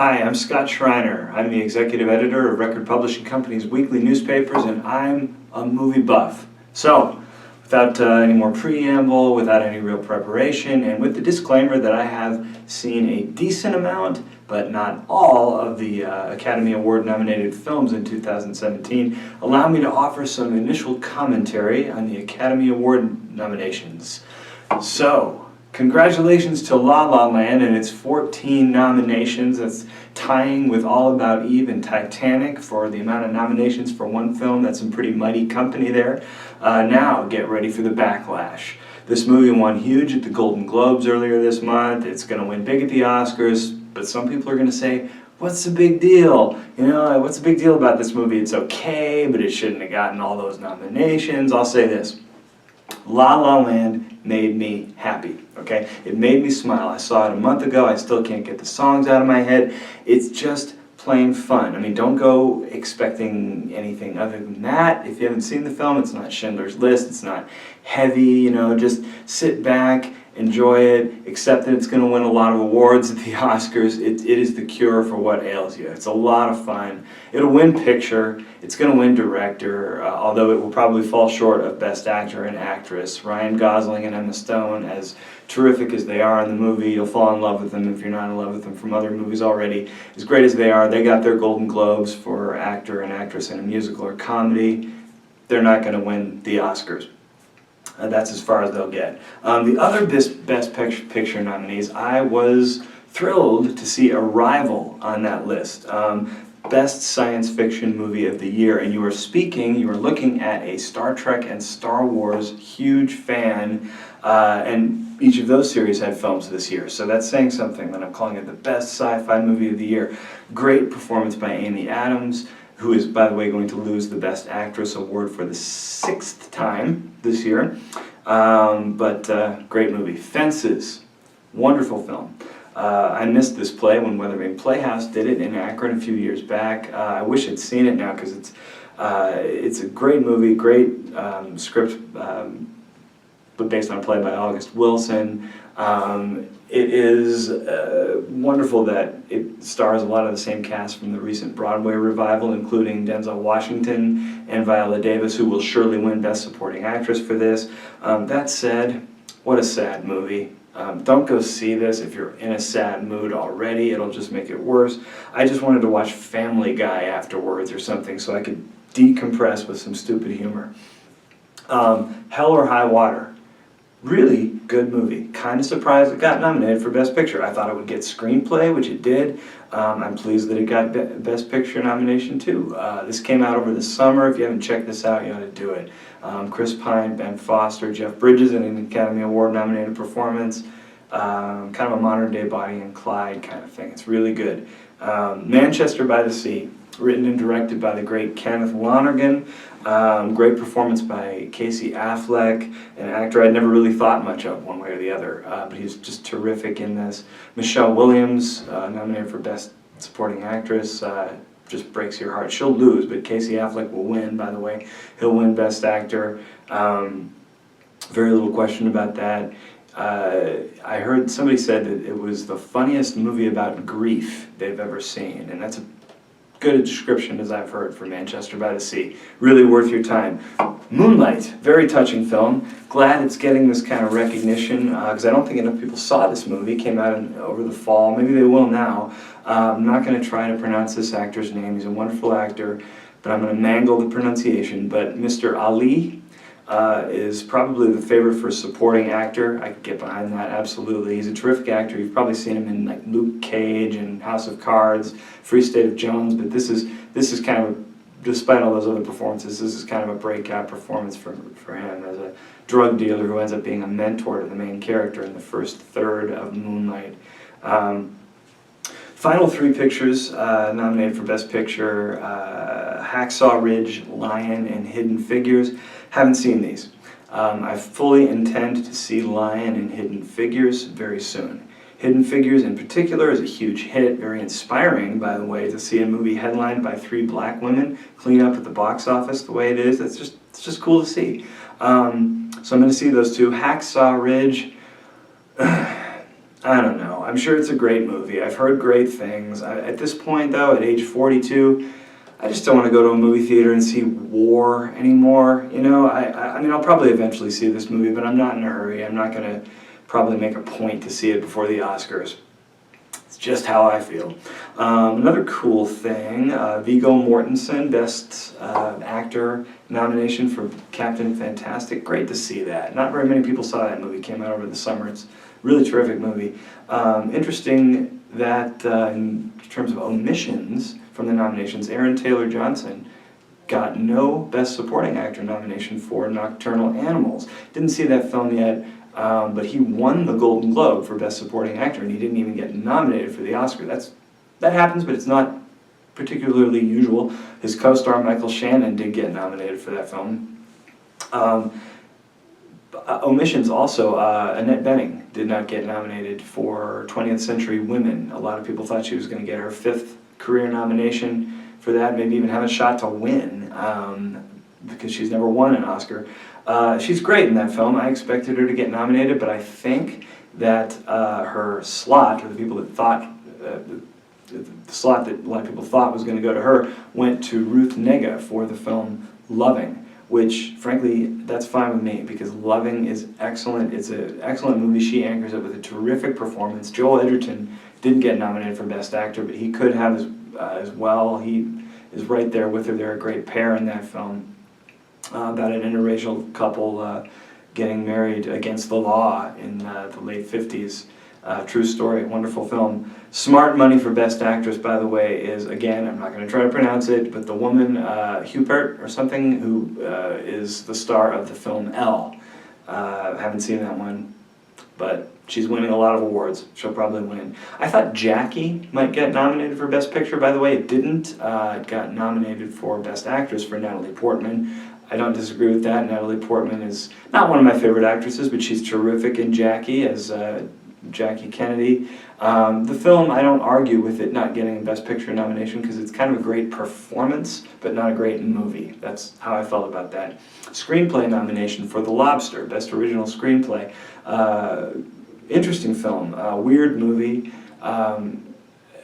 Hi, I'm Scott Schreiner. I'm the executive editor of Record Publishing Company's weekly newspapers, and I'm a movie buff. So, without any more preamble, without any real preparation, and with the disclaimer that I have seen a decent amount, but not all, of the Academy Award nominated films in 2017, allow me to offer some initial commentary on the Academy Award nominations. So, congratulations to La La Land and its 14 nominations. That's tying with All About Eve and Titanic for the amount of nominations for one film. That's some pretty mighty company there. Now, get ready for the backlash. This movie won huge at the Golden Globes earlier this month. It's going to win big at the Oscars, but some people are going to say, what's the big deal? You know, what's the big deal about this movie? It's okay, but it shouldn't have gotten all those nominations. I'll say this. La La Land made me happy, okay? It made me smile. I saw it a month ago. I still can't get the songs out of my head. It's just plain fun. I mean, don't go expecting anything other than that. If you haven't seen the film, it's not Schindler's List. It's not heavy, you know. Just sit back, enjoy it, accept that it's going to win a lot of awards at the Oscars. It is the cure for what ails you. It's a lot of fun. It'll win picture. It's going to win director, although it will probably fall short of Best Actor and Actress. Ryan Gosling and Emma Stone, as terrific as they are in the movie, you'll fall in love with them if you're not in love with them from other movies already. As great as they are, they got their Golden Globes for actor and actress in a musical or comedy. They're not going to win the Oscars. That's as far as they'll get. The other Best Picture nominees, I was thrilled to see Arrival on that list. Best Science Fiction Movie of the Year. And you were looking at a Star Trek and Star Wars huge fan, and each of those series had films this year. So that's saying something, that I'm calling it the Best Sci-Fi Movie of the Year. Great performance by Amy Adams, who is, by the way, going to lose the Best Actress award for the 6th time this year. But great movie. Fences, wonderful film. I missed this play when Weathervane Playhouse did it in Akron a few years back. I wish I'd seen it now because it's a great movie, great script, but based on a play by August Wilson. It is wonderful that it stars a lot of the same cast from the recent Broadway revival, including Denzel Washington and Viola Davis, who will surely win Best Supporting Actress for this. That said, what a sad movie. Don't go see this if you're in a sad mood already. It'll just make it worse. I just wanted to watch Family Guy afterwards or something so I could decompress with some stupid humor. Hell or High Water. Really good movie. Kind of surprised it got nominated for Best Picture. I thought it would get Screenplay, which it did. I'm pleased that it got Best Picture nomination too. This came out over the summer. If you haven't checked this out, you ought to do it. Chris Pine, Ben Foster, Jeff Bridges in an Academy Award nominated performance. Kind of a modern day Bonnie and Clyde kind of thing. It's really good. Manchester by the Sea, written and directed by the great Kenneth Lonergan. Great performance by Casey Affleck, an actor I'd never really thought much of one way or the other, but he's just terrific in this. Michelle Williams, nominated for Best Supporting Actress, just breaks your heart. She'll lose, but Casey Affleck will win, by the way. He'll win Best Actor. Very little question about that. I heard somebody said that it was the funniest movie about grief they've ever seen, and that's a good a description as I've heard for Manchester by the Sea. Really worth your time. Moonlight, very touching film. Glad it's getting this kind of recognition because I don't think enough people saw this movie. It came out over the fall. Maybe they will now. I'm not going to try to pronounce this actor's name. He's a wonderful actor, but I'm going to mangle the pronunciation. But Mr. Ali is probably the favorite for supporting actor. I could get behind that, absolutely. He's a terrific actor. You've probably seen him in like Luke Cage and House of Cards, Free State of Jones, but this is kind of, despite all those other performances, this is kind of a breakout performance for him as a drug dealer who ends up being a mentor to the main character in the first third of Moonlight. Final 3 pictures nominated for Best Picture, Hacksaw Ridge, Lion, and Hidden Figures. Haven't seen these. I fully intend to see Lion and Hidden Figures very soon. Hidden Figures in particular is a huge hit, very inspiring, by the way, to see a movie headlined by 3 black women clean up at the box office the way it is. It's just cool to see. So I'm going to see those 2. Hacksaw Ridge, I don't know. I'm sure it's a great movie. I've heard great things. At this point, though, at age 42, I just don't want to go to a movie theater and see war anymore. You know, I mean, I'll probably eventually see this movie, but I'm not in a hurry. I'm not going to probably make a point to see it before the Oscars. It's just how I feel. Another cool thing, Viggo Mortensen, Best Actor nomination for Captain Fantastic. Great to see that. Not very many people saw that movie. It came out over the summer. It's a really terrific movie. Interesting that in terms of omissions from the nominations, Aaron Taylor-Johnson got no Best Supporting Actor nomination for Nocturnal Animals. Didn't see that film yet. But he won the Golden Globe for Best Supporting Actor, and he didn't even get nominated for the Oscar. That happens, but it's not particularly usual. His co-star Michael Shannon did get nominated for that film. Omissions also, Annette Bening did not get nominated for 20th Century Women. A lot of people thought she was going to get her 5th career nomination for that, maybe even have a shot to win, because she's never won an Oscar. She's great in that film. I expected her to get nominated, but I think that her slot, or the people that thought, the slot that a lot of people thought was going to go to her, went to Ruth Negga for the film Loving, which, frankly, that's fine with me, because Loving is excellent. It's an excellent movie. She anchors it with a terrific performance. Joel Edgerton didn't get nominated for Best Actor, but he could have as well. He is right there with her. They're a great pair in that film. About an interracial couple getting married against the law in the late 50s. True story, wonderful film. Smart Money for Best Actress, by the way, is, again, I'm not going to try to pronounce it, but the woman, Hupert or something, who is the star of the film Elle. I haven't seen that one, but she's winning a lot of awards. She'll probably win. I thought Jackie might get nominated for Best Picture, by the way. It didn't. It got nominated for Best Actress for Natalie Portman. I don't disagree with that. Natalie Portman is not one of my favorite actresses, but she's terrific in Jackie as Jackie Kennedy. The film, I don't argue with it not getting a Best Picture nomination because it's kind of a great performance, but not a great movie. That's how I felt about that. Screenplay nomination for The Lobster, Best Original Screenplay. Interesting film, weird movie.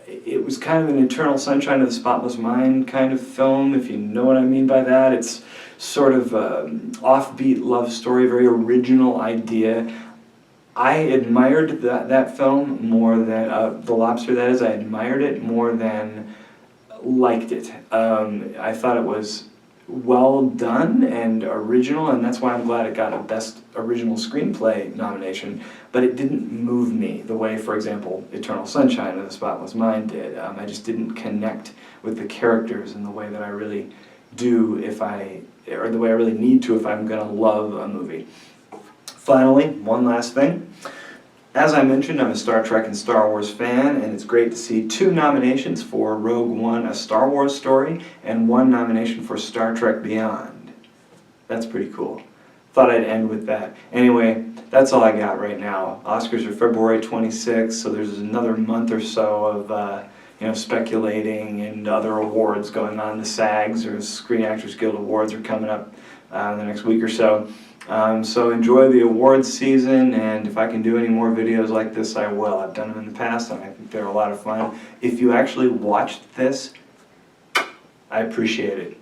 It was kind of an Eternal Sunshine of the Spotless Mind kind of film, if you know what I mean by that. It's sort of offbeat love story, very original idea. I admired that film more than, The Lobster that is, I admired it more than liked it. I thought it was well done and original, and that's why I'm glad it got a Best Original Screenplay nomination, but it didn't move me the way, for example, Eternal Sunshine of the Spotless Mind did. I just didn't connect with the characters in the way that I really do or the way I really need to if I'm going to love a movie. Finally, one last thing. As I mentioned, I'm a Star Trek and Star Wars fan, and it's great to see 2 nominations for Rogue One, A Star Wars Story, and 1 nomination for Star Trek Beyond. That's pretty cool. Thought I'd end with that. Anyway, that's all I got right now. Oscars are February 26th, so there's another month or so of speculating and other awards going on. The SAGs, or Screen Actors Guild Awards, are coming up in the next week or so. So enjoy the awards season, and if I can do any more videos like this, I will. I've done them in the past, and I think they're a lot of fun. If you actually watched this, I appreciate it.